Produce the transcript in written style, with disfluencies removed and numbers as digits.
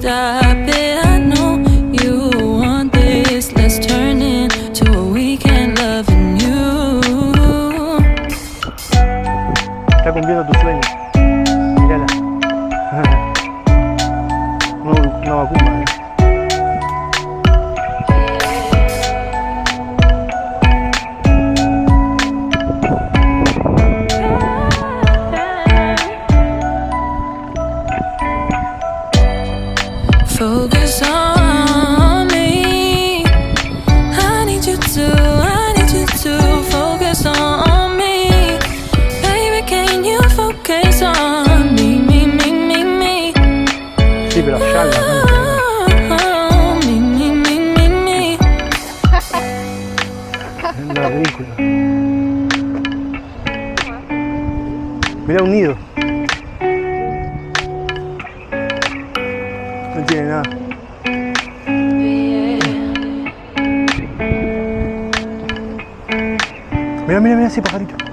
stop it. I know you want this. Let's turn into a weekend loving you. Está cumpliendo tu sueño. Mírala. No vacuna, Focus on me. I need you to focus on me. Baby, can you focus on me, me? Sí, pero allá la Me. la ridícula. Mirá un nido. No tiene nada. Mira ese pajarito.